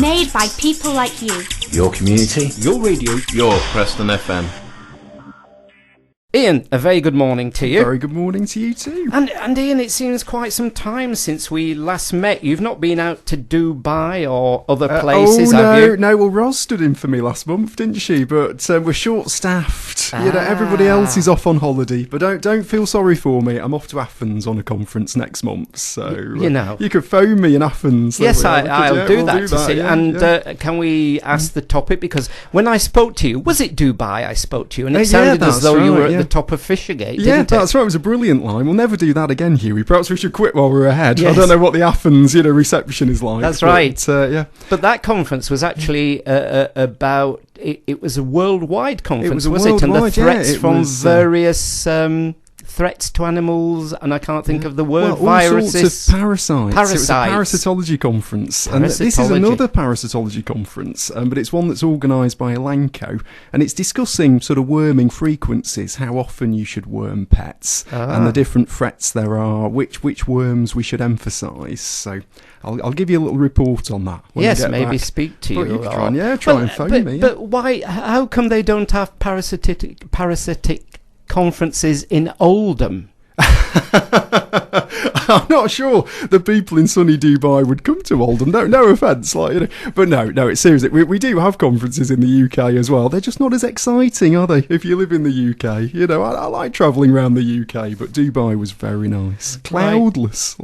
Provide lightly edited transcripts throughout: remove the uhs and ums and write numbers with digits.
Made by people like you. Your community, your radio, your Preston FM. Ian, a very good morning to you. Very good morning to you too. And Ian, it seems quite some time since we last met. You've not been out to Dubai or other places, have you? No, well, Ros stood in for me last month, didn't she? But we're short-staffed. You know, everybody else is off on holiday. But don't feel sorry for me. I'm off to Athens on a conference next month. So, you know. You could phone me in Athens. Yes, I'll do that. Yeah. Can we ask the topic? Because when I spoke to you, was it Dubai I spoke to you? And it sounded as though you were at the top of Fishergate, didn't it? That's right. It was a brilliant line. We'll never do that again, Huey. Perhaps we should quit while we're ahead. Yes. I don't know what the Athens, reception is like. That's right. Yeah. But that conference was actually about. It was a worldwide conference, was it? And the threats from various threats to animals, and I can't think of the word, all viruses. Sorts of parasites. It was a parasitology conference. And this is another parasitology conference, but it's one that's organised by Elanco, and it's discussing sort of worming frequencies, how often you should worm pets, and the different threats there are, which worms we should emphasise. So I'll give you a little report on that. Yes, maybe back. Speak to you. You can try and phone me. But why? How come they don't have parasitic conferences in Oldham? I'm not sure the people in sunny Dubai would come to Oldham. No offence, but no. It's seriously. We do have conferences in the UK as well. They're just not as exciting, are they? If you live in the UK, I like travelling around the UK, but Dubai was very nice, cloudless.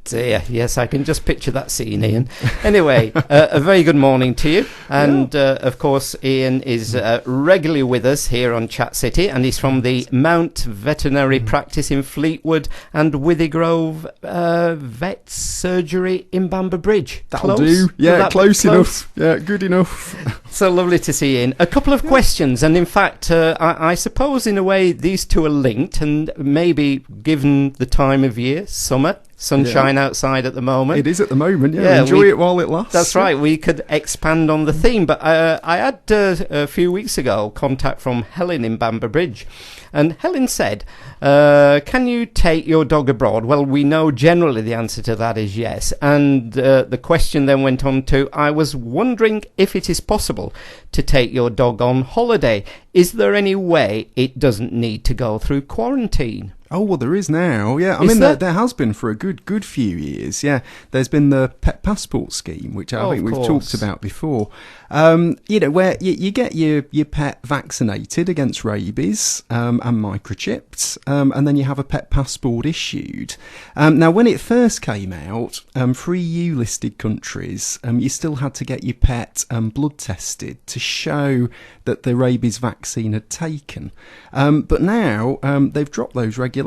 Dear, yes, I can just picture that scene, Ian. Anyway, a very good morning to you, and of course, Ian is regularly with us here on Chat City, and he's from the Mount Veterinary Practice in Fleetwood and Withygrove Vet Surgery in Bamber Bridge. That'll do. Yeah, close enough. Yeah, good enough. So lovely to see you in. A couple of questions, and in fact, I suppose in a way these two are linked, and maybe given the time of year, summer, sunshine outside at the moment. It is at the moment, enjoy it while it lasts. That's right, we could expand on the theme, but I had a few weeks ago contact from Helen in Bamber Bridge, and Helen said, can you take your dog abroad? Well, we know generally the answer to that is yes, and the question then went on to, I was wondering if it is possible to take your dog on holiday. Is there any way it doesn't need to go through quarantine? Oh, well, there is now, yeah. I mean, there has been for a good few years, yeah. There's been the pet passport scheme, which I think we've talked about before. Where you get your pet vaccinated against rabies and microchipped, and then you have a pet passport issued. Now, when it first came out, for EU-listed countries, you still had to get your pet blood tested to show that the rabies vaccine had taken. But now they've dropped those regulations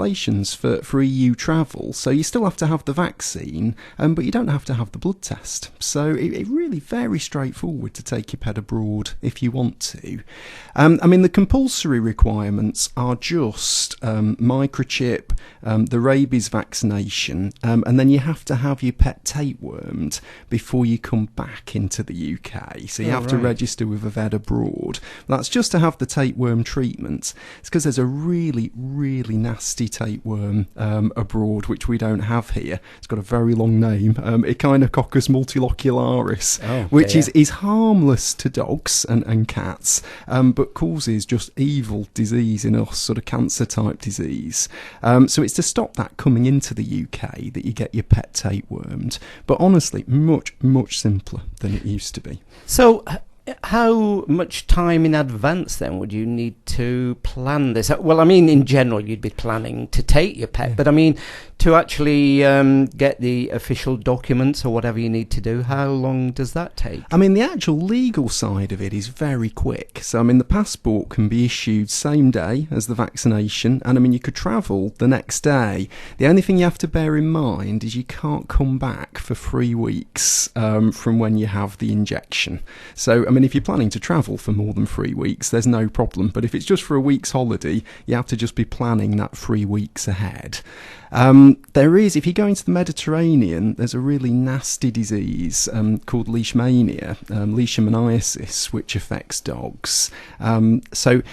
for EU travel, so you still have to have the vaccine, but you don't have to have the blood test. So it really very straightforward to take your pet abroad if you want to. I mean, the compulsory requirements are just microchip, the rabies vaccination, and then you have to have your pet tapewormed before you come back into the UK. So you have to register with a vet abroad. That's just to have the tapeworm treatment. It's because there's a really, really nasty tapeworm abroad, which we don't have here. It's got a very long name, Echinococcus multilocularis, which is harmless to dogs and cats, but causes just evil disease in us, sort of cancer type disease. So it's to stop that coming into the UK that you get your pet tapewormed. But honestly, much, much simpler than it used to be. So how much time in advance then would you need to plan this? Well, I mean, in general, you'd be planning to take your pet, but I mean, to actually get the official documents or whatever you need to do, how long does that take? I mean, the actual legal side of it is very quick. So, I mean, the passport can be issued same day as the vaccination, and I mean, you could travel the next day. The only thing you have to bear in mind is you can't come back for 3 weeks from when you have the injection. So, I mean, if you're planning to travel for more than 3 weeks, there's no problem. But if it's just for a week's holiday, you have to just be planning that 3 weeks ahead. There is, if you go into the Mediterranean, there's a really nasty disease called leishmania, leishmaniasis, which affects dogs. So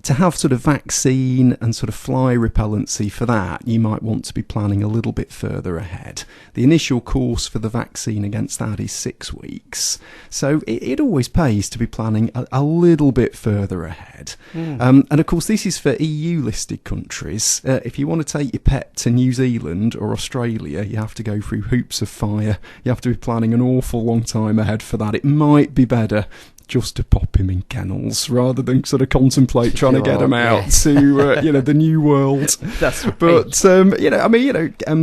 to have sort of vaccine and sort of fly repellency for that, you might want to be planning a little bit further ahead. The initial course for the vaccine against that is 6 weeks. So it always pays to be planning a little bit further ahead. And of course, this is for EU-listed countries. If you want to take your pet to New Zealand or Australia, you have to go through hoops of fire. You have to be planning an awful long time ahead for that. It might be better just to pop him in kennels rather than sort of contemplate trying to get him out to the new world. That's right. But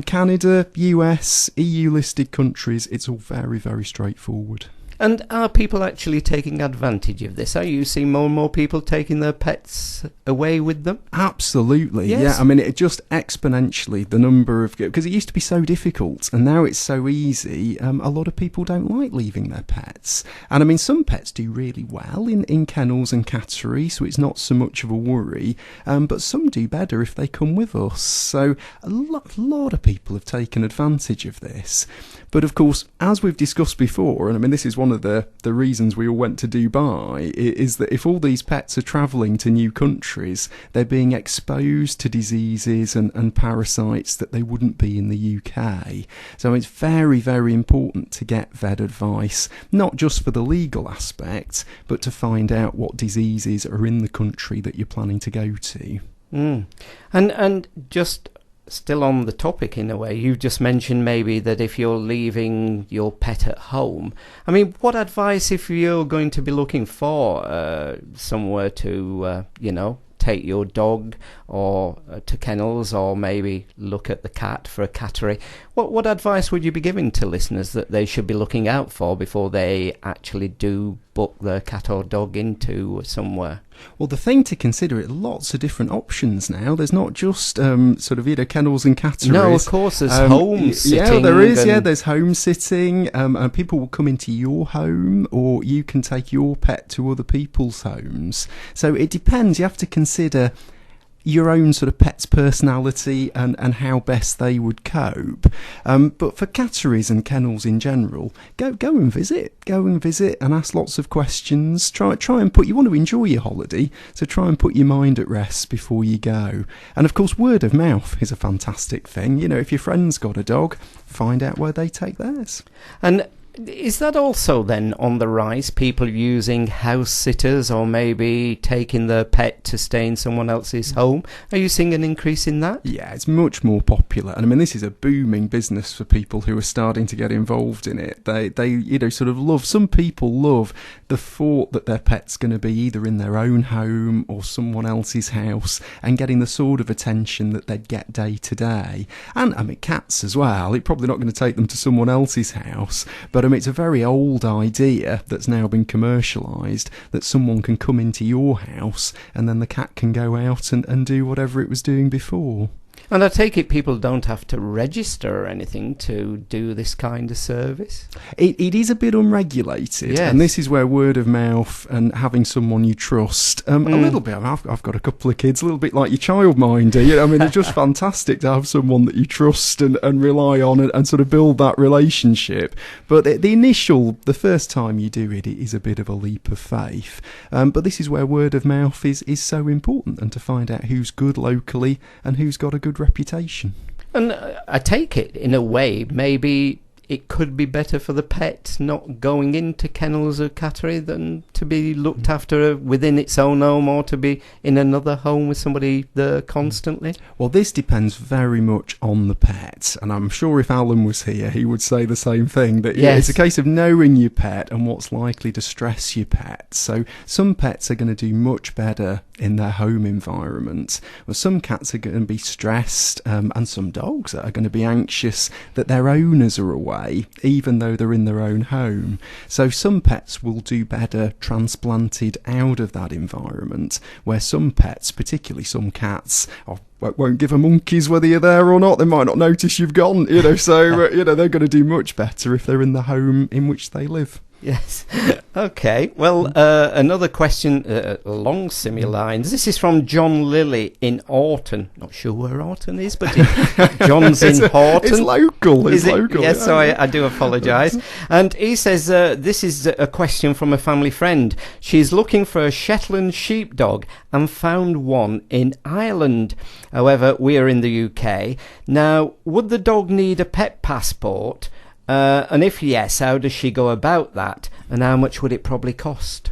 Canada, US, EU listed countries, it's all very, very straightforward. And are people actually taking advantage of this? Are you seeing more and more people taking their pets away with them? Absolutely, yes. Yeah. I mean, it just exponentially, the number of... Because it used to be so difficult, and now it's so easy. A lot of people don't like leaving their pets. And I mean, some pets do really well in kennels and cattery, so it's not so much of a worry. But some do better if they come with us. So a lot of people have taken advantage of this. But of course, as we've discussed before, and I mean, this is one of the reasons we all went to Dubai, is that if all these pets are travelling to new countries, they're being exposed to diseases and parasites that they wouldn't be in the UK. So it's very, very important to get vet advice, not just for the legal aspect, but to find out what diseases are in the country that you're planning to go to. And just... still on the topic in a way, you've just mentioned maybe that if you're leaving your pet at home, I mean, what advice if you're going to be looking for somewhere to, take your dog or to kennels, or maybe look at the cat for a cattery? What advice would you be giving to listeners that they should be looking out for before they actually do book their cat or dog into somewhere? Well, the thing to consider is lots of different options now. There's not just kennels and catteries. No, of course, there's home sitting. Yeah, there is. Yeah, there's home sitting. And people will come into your home, or you can take your pet to other people's homes. So it depends. You have to consider your own sort of pet's personality and how best they would cope. But for catteries and kennels in general, go and visit and ask lots of questions. Try and you want to enjoy your holiday, so try and put your mind at rest before you go. And of course, word of mouth is a fantastic thing. If your friend's got a dog, find out where they take theirs. And is that also then on the rise, people using house sitters or maybe taking their pet to stay in someone else's home? Are you seeing an increase in that? Yeah, it's much more popular. And I mean, this is a booming business for people who are starting to get involved in it. They sort of love, some people love the thought that their pet's going to be either in their own home or someone else's house, and getting the sort of attention that they'd get day to day. And I mean, cats as well. It's probably not going to take them to someone else's house, but I mean, it's a very old idea that's now been commercialised, that someone can come into your house and then the cat can go out and do whatever it was doing before. And I take it people don't have to register or anything to do this kind of service? It is a bit unregulated, yes. And this is where word of mouth and having someone you trust, a little bit, I've got a couple of kids, a little bit like your childminder, I mean, it's just fantastic to have someone that you trust and rely on and sort of build that relationship. But the first time you do it, it is a bit of a leap of faith. But this is where word of mouth is so important, and to find out who's good locally and who's got a good reputation. And I take it, in a way, maybe it could be better for the pet not going into kennels or cattery than to be looked after within its own home, or to be in another home with somebody there constantly? Well, this depends very much on the pet, and I'm sure if Alan was here, he would say the same thing, that yes. It's a case of knowing your pet and what's likely to stress your pet. So some pets are going to do much better in their home environment, well, some cats are going to be stressed, and some dogs are going to be anxious that their owners are away, even though they're in their own home. So some pets will do better transplanted out of that environment, where some pets, particularly some cats, won't give a monkeys whether you're there or not. They might not notice you've gone, so they're going to do much better if they're in the home in which they live. Yes. Okay. Well, another question along similar lines. This is from John Lilly in Orton. Not sure where Orton is, but John's in Horton. It's local. It's local. Yes, so I do apologise. And he says this is a question from a family friend. She's looking for a Shetland sheepdog and found one in Ireland. However, we are in the UK. Now, would the dog need a pet passport? And if yes, how does she go about that? And how much would it probably cost?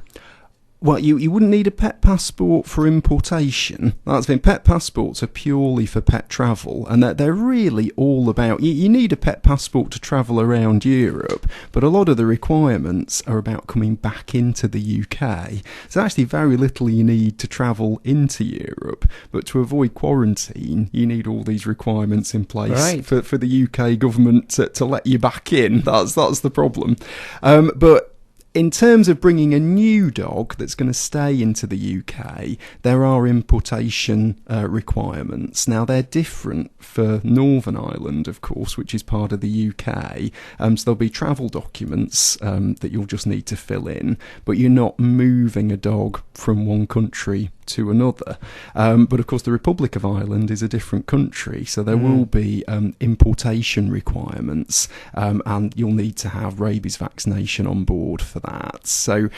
Well, you wouldn't need a pet passport for importation. That's been pet passports are purely for pet travel, and they're really all about. You need a pet passport to travel around Europe, but a lot of the requirements are about coming back into the UK. So actually, very little you need to travel into Europe, but to avoid quarantine, you need all these requirements in place for the UK government to let you back in. That's the problem, but. In terms of bringing a new dog that's going to stay into the UK, there are importation requirements. Now, they're different for Northern Ireland, of course, which is part of the UK. So there'll be travel documents that you'll just need to fill in, but you're not moving a dog from one country to another. But of course, the Republic of Ireland is a different country, so there will be importation requirements, and you'll need to have rabies vaccination on board for that. So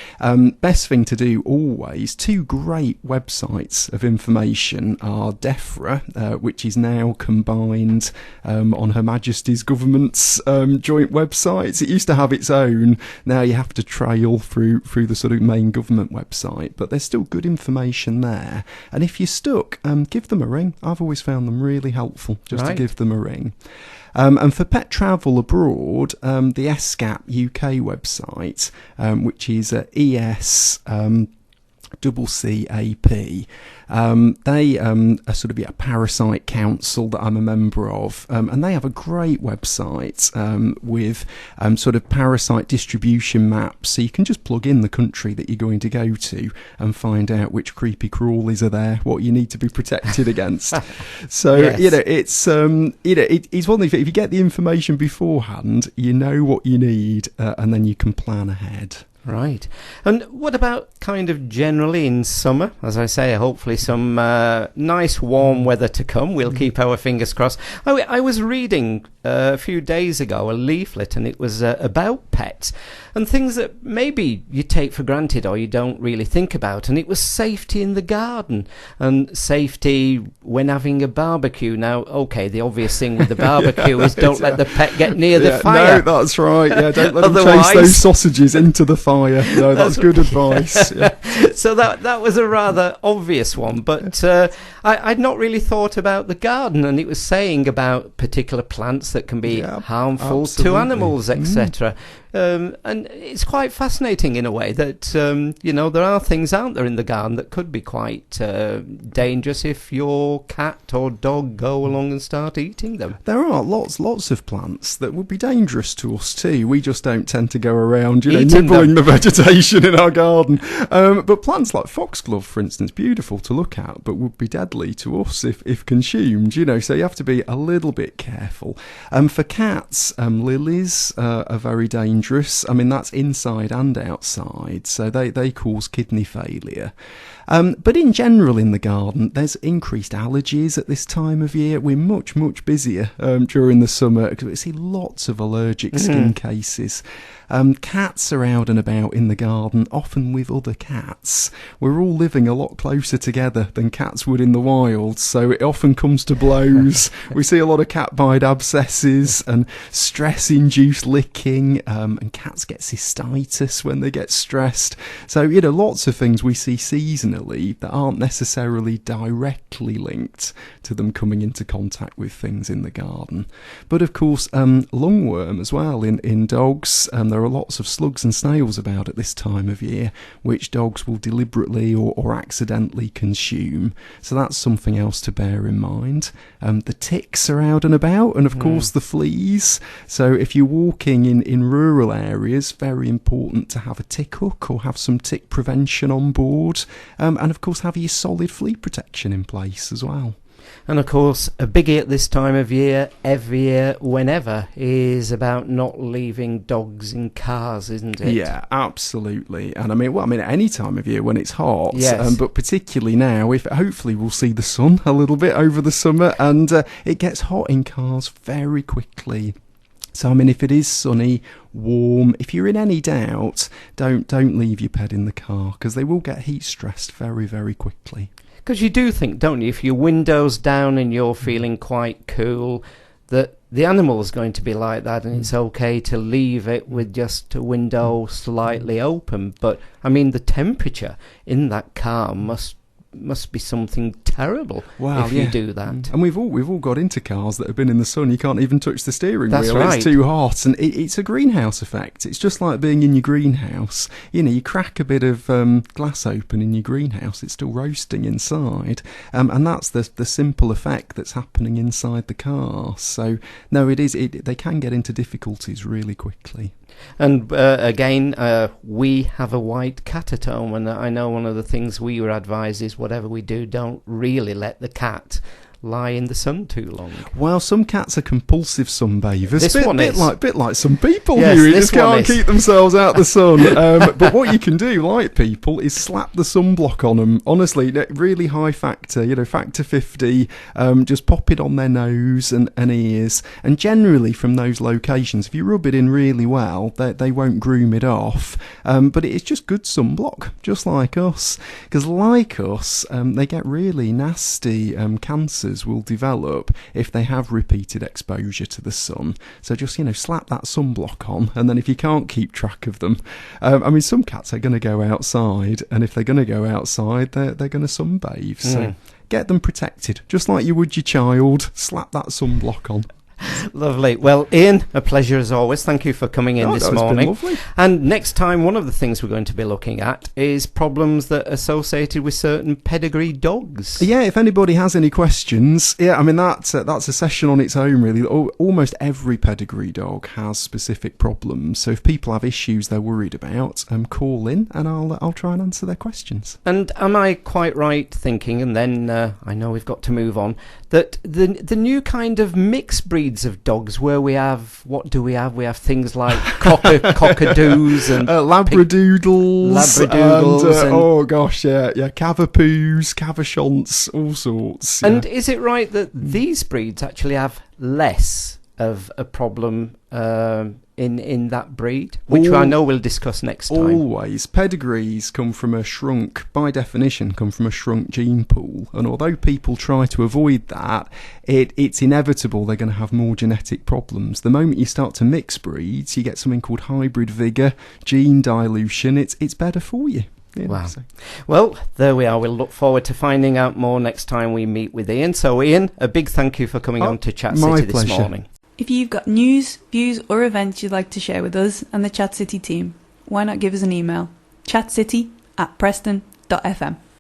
best thing to do always, two great websites of information are DEFRA, which is now combined on Her Majesty's government's joint websites. It used to have its own, now you have to trail through the sort of main government website, but there's still good information there. And if you're stuck, give them a ring. I've always found them really helpful just to give them a ring. And for pet travel abroad, the ESCAP UK website, which is ESCCAP, they are sort of a parasite council that I'm a member of, and they have a great website with sort of parasite distribution maps, so you can just plug in the country that you're going to go to and find out which creepy crawlies are there, what you need to be protected against. So it's it's one thing. If you get the information beforehand, you know what you need, and then you can plan ahead. Right. And what about kind of generally in summer? As I say, hopefully some nice warm weather to come. We'll keep our fingers crossed. I was reading a few days ago a leaflet, and it was about pets and things that maybe you take for granted or you don't really think about. And it was safety in the garden and safety when having a barbecue. Now, okay, the obvious thing with the barbecue is don't let the pet get near the fire. No, that's right. Yeah, don't let them chase those sausages into the fire. No, that's good advice. Yeah. So that was a rather obvious one, but I'd not really thought about the garden, and it was saying about particular plants that can be harmful to animals, etc. And it's quite fascinating in a way that there are things out there in the garden that could be quite dangerous if your cat or dog go along and start eating them. There are lots of plants that would be dangerous to us too. We just don't tend to go around nibbling the vegetation in our garden. But plants like foxglove, for instance, beautiful to look at, but would be deadly to us if consumed. So you have to be a little bit careful. For cats, lilies are very dangerous. I mean, that's inside and outside, so they cause kidney failure. But in general in the garden, there's increased allergies at this time of year. We're much busier during the summer because we see lots of allergic skin cases. Cats are out and about in the garden, often with other cats. We're all living a lot closer together than cats would in the wild, so it often comes to blows. We see a lot of cat-bite abscesses and stress-induced licking, and cats get cystitis when they get stressed. So, lots of things we see seasonally that aren't necessarily directly linked to them coming into contact with things in the garden. But of course, lungworm as well in dogs. There are lots of slugs and snails about at this time of year, which dogs will deliberately or accidentally consume. So that's something else to bear in mind. The ticks are out and about, and of course the fleas. So if you're walking in rural areas, very important to have a tick hook or have some tick prevention on board. And of course have your solid flea protection in place as well. And of course, a biggie at this time of year, every year, whenever, is about not leaving dogs in cars, isn't it? Yeah, absolutely. And I mean, any time of year when it's hot, yes. But particularly now, if hopefully we'll see the sun a little bit over the summer, and it gets hot in cars very quickly. So, I mean, if it is sunny, warm, if you're in any doubt, don't leave your pet in the car, because they will get heat stressed very, very quickly. Because you do think, don't you, if your window's down and you're feeling quite cool, that the animal's going to be like that, and it's okay to leave it with just a window slightly open. But, I mean, the temperature in that car must be something terrible if you do that. And we've all got into cars that have been in the sun. You can't even touch the steering wheel. Right. It's too hot, and it's a greenhouse effect. It's just like being in your greenhouse. You know, you crack a bit of glass open in your greenhouse, it's still roasting inside, and that's the simple effect that's happening inside the car. So no, they can get into difficulties really quickly. And again, we have a white cat at home, and I know one of the things we were advised is whatever we do, don't really let the cat lie in the sun too long. Well, some cats are compulsive sunbathers. This one is. Bit like some people yes, who just can't keep themselves out the sun. But what you can do, like people, is slap the sunblock on them. Honestly, really high factor, factor 50. Just pop it on their nose and ears. And generally from those locations, if you rub it in really well, they won't groom it off. But it's just good sunblock, just like us. Because like us, they get really nasty cancers will develop if they have repeated exposure to the sun. So just slap that sunblock on, and then if you can't keep track of them, I mean, some cats are going to go outside, and if they're going to go outside, they're going to sunbathe. So get them protected, just like you would your child. Slap that sunblock on. Lovely. Well, Ian, a pleasure as always. Thank you for coming in this morning. Lovely. And next time, one of the things we're going to be looking at is problems that are associated with certain pedigree dogs. Yeah, if anybody has any questions, I mean, that's a session on its own, really. Almost every pedigree dog has specific problems. So if people have issues they're worried about, call in and I'll try and answer their questions. And am I quite right thinking, and then I know we've got to move on, that the new kind of mixed breeds of dogs where we have, what do we have? We have things like cockadoos and labradoodles, and oh gosh, yeah, Cavapoos, Cavachonts, all sorts. And is it right that these breeds actually have less of a problem in that breed, which I know we'll discuss next time? Always. Pedigrees by definition, come from a shrunk gene pool. And although people try to avoid that, it's inevitable they're going to have more genetic problems. The moment you start to mix breeds, you get something called hybrid vigour, gene dilution. It's better for you. Wow. Well, there we are. We'll look forward to finding out more next time we meet with Ian. So, Ian, a big thank you for coming on to Chat City this morning. If you've got news, views or events you'd like to share with us and the Chat City team, why not give us an email? chatcity@preston.fm.